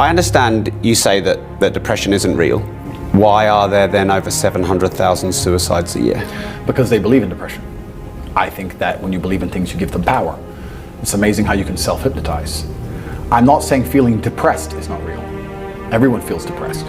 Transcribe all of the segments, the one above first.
I understand you say that depression isn't real. Why are there then over 700,000 suicides a year? Because they believe in depression. I think that when you believe in things, you give them power. It's amazing how you can self-hypnotize. I'm not saying feeling depressed is not real. Everyone feels depressed.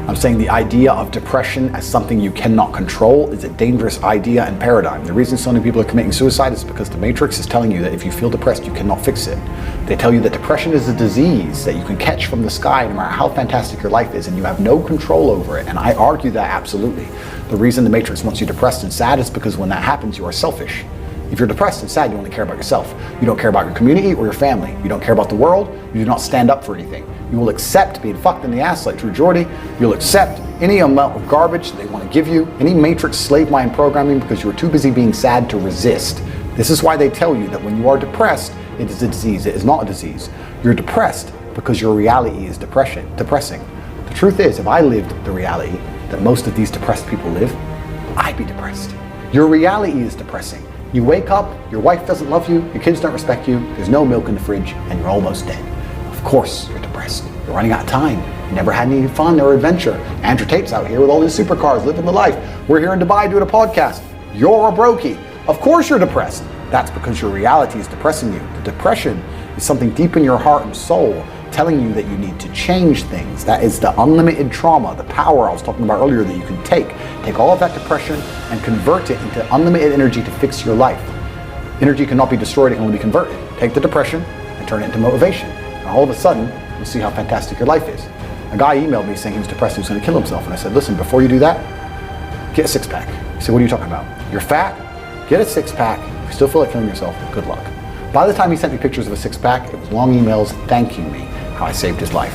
I'm saying the idea of depression as something you cannot control is a dangerous idea and paradigm. The reason so many people are committing suicide is because the Matrix is telling you that if you feel depressed, you cannot fix it. They tell you that depression is a disease that you can catch from the sky no matter how fantastic your life is, and you have no control over it. And I argue that absolutely. The reason the Matrix wants you depressed and sad is because when that happens, you are selfish. If you're depressed and sad, you only care about yourself. You don't care about your community or your family. You don't care about the world. You do not stand up for anything. You will accept being fucked in the ass like True Geordie. You'll accept any amount of garbage that they want to give you, any Matrix slave mind programming, because you are too busy being sad to resist. This is why they tell you that when you are depressed, it is a disease. It is not a disease. You're depressed because your reality is depressing. The truth is, if I lived the reality that most of these depressed people live, I'd be depressed. Your reality is depressing. You wake up, your wife doesn't love you, your kids don't respect you, there's no milk in the fridge, and you're almost dead. Of course you're depressed. You're running out of time. You never had any fun or adventure. Andrew Tate's out here with all his supercars, living the life. We're here in Dubai doing a podcast. You're a brokey. Of course you're depressed. That's because your reality is depressing you. The depression is something deep in your heart and soul telling you that you need to change things. That is the unlimited trauma, the power I was talking about earlier that you can take. Take all of that depression and convert it into unlimited energy to fix your life. Energy cannot be destroyed, it can only be converted. Take the depression and turn it into motivation. And all of a sudden, you'll see how fantastic your life is. A guy emailed me saying he was depressed, he was going to kill himself. And I said, listen, before you do that, get a six-pack. He said, what are you talking about? You're fat? Get a six-pack. If you still feel like killing yourself, good luck. By the time he sent me pictures of a six-pack, it was long emails thanking me how I saved his life.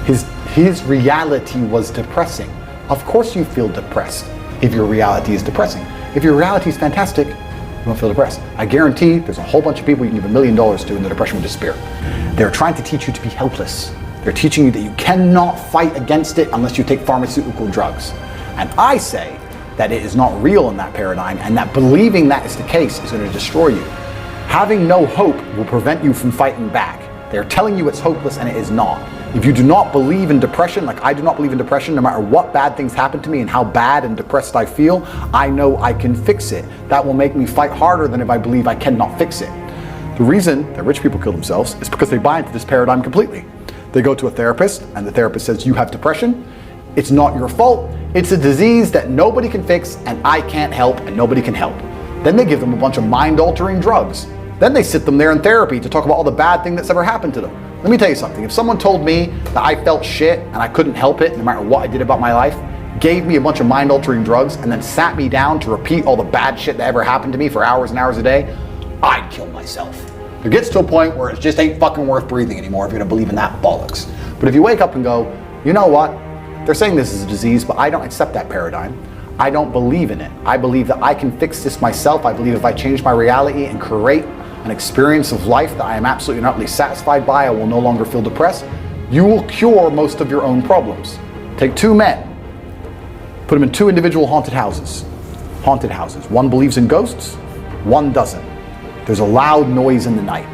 His reality was depressing. Of course you feel depressed if your reality is depressing. If your reality is fantastic, you won't feel depressed. I guarantee there's a whole bunch of people you can give $1 million to and the depression will disappear. They're trying to teach you to be helpless. They're teaching you that you cannot fight against it unless you take pharmaceutical drugs. And I say that it is not real in that paradigm, and that believing that is the case is going to destroy you. Having no hope will prevent you from fighting back. They're telling you it's hopeless and it is not. If you do not believe in depression, like I do not believe in depression, no matter what bad things happen to me and how bad and depressed I feel, I know I can fix it. That will make me fight harder than if I believe I cannot fix it. The reason that rich people kill themselves is because they buy into this paradigm completely. They go to a therapist and the therapist says, you have depression. It's not your fault. It's a disease that nobody can fix and I can't help and nobody can help. Then they give them a bunch of mind-altering drugs. Then they sit them there in therapy to talk about all the bad thing that's ever happened to them. Let me tell you something. If someone told me that I felt shit and I couldn't help it no matter what I did about my life, gave me a bunch of mind-altering drugs, and then sat me down to repeat all the bad shit that ever happened to me for hours and hours a day, I'd kill myself. It gets to a point where it just ain't fucking worth breathing anymore if you're gonna believe in that bollocks. But if you wake up and go, you know what? They're saying this is a disease, but I don't accept that paradigm. I don't believe in it. I believe that I can fix this myself. I believe if I change my reality and create an experience of life that I am absolutely and utterly satisfied by, I will no longer feel depressed. You will cure most of your own problems. Take two men, put them in two individual haunted houses. One believes in ghosts, one doesn't. There's a loud noise in the night.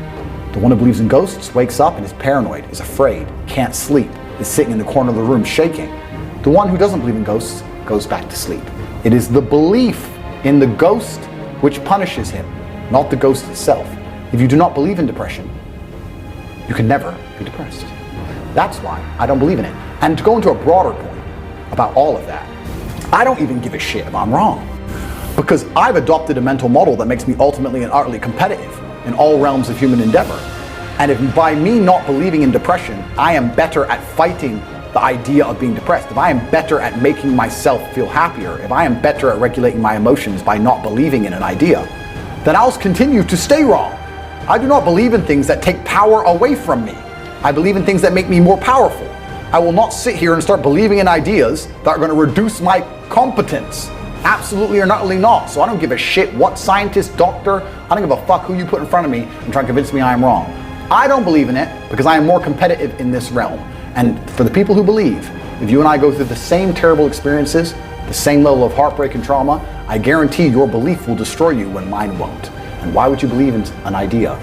The one who believes in ghosts wakes up and is paranoid, is afraid, can't sleep, is sitting in the corner of the room shaking. The one who doesn't believe in ghosts goes back to sleep. It is the belief in the ghost which punishes him, not the ghost itself. If you do not believe in depression, you can never be depressed. That's why I don't believe in it. And to go into a broader point about all of that, I don't even give a shit if I'm wrong. Because I've adopted a mental model that makes me ultimately and utterly competitive in all realms of human endeavor. And if by me not believing in depression, I am better at fighting the idea of being depressed, if I am better at making myself feel happier, if I am better at regulating my emotions by not believing in an idea, then I'll continue to stay wrong. I do not believe in things that take power away from me. I believe in things that make me more powerful. I will not sit here and start believing in ideas that are going to reduce my competence. Absolutely or utterly not. So I don't give a shit what scientist, doctor, I don't give a fuck who you put in front of me and try to convince me I am wrong. I don't believe in it because I am more competitive in this realm. And for the people who believe, if you and I go through the same terrible experiences, the same level of heartbreak and trauma, I guarantee your belief will destroy you when mine won't. And why would you believe in an idea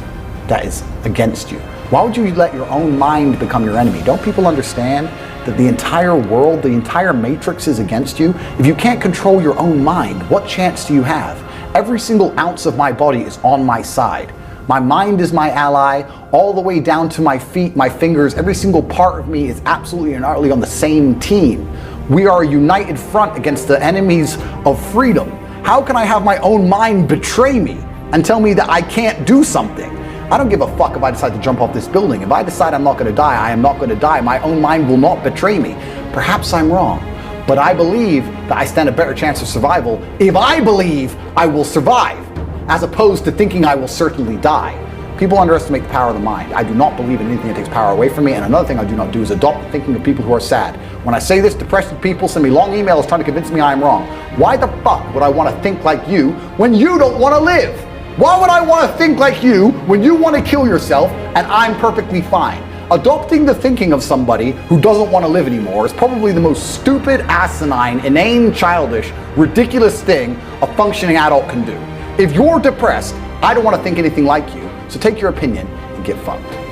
that is against you? Why would you let your own mind become your enemy? Don't people understand that the entire world, the entire matrix is against you? If you can't control your own mind, what chance do you have? Every single ounce of my body is on my side. My mind is my ally, all the way down to my feet, my fingers. Every single part of me is absolutely and utterly on the same team. We are a united front against the enemies of freedom. How can I have my own mind betray me and tell me that I can't do something? I don't give a fuck if I decide to jump off this building. If I decide I'm not going to die, I am not going to die. My own mind will not betray me. Perhaps I'm wrong, but I believe that I stand a better chance of survival if I believe I will survive, as opposed to thinking I will certainly die. People underestimate the power of the mind. I do not believe in anything that takes power away from me, and another thing I do not do is adopt the thinking of people who are sad. When I say this, depressed people send me long emails trying to convince me I am wrong. Why the fuck would I want to think like you when you don't want to live? Why would I want to think like you when you want to kill yourself and I'm perfectly fine? Adopting the thinking of somebody who doesn't want to live anymore is probably the most stupid, asinine, inane, childish, ridiculous thing a functioning adult can do. If you're depressed, I don't want to think anything like you, so take your opinion and get fucked.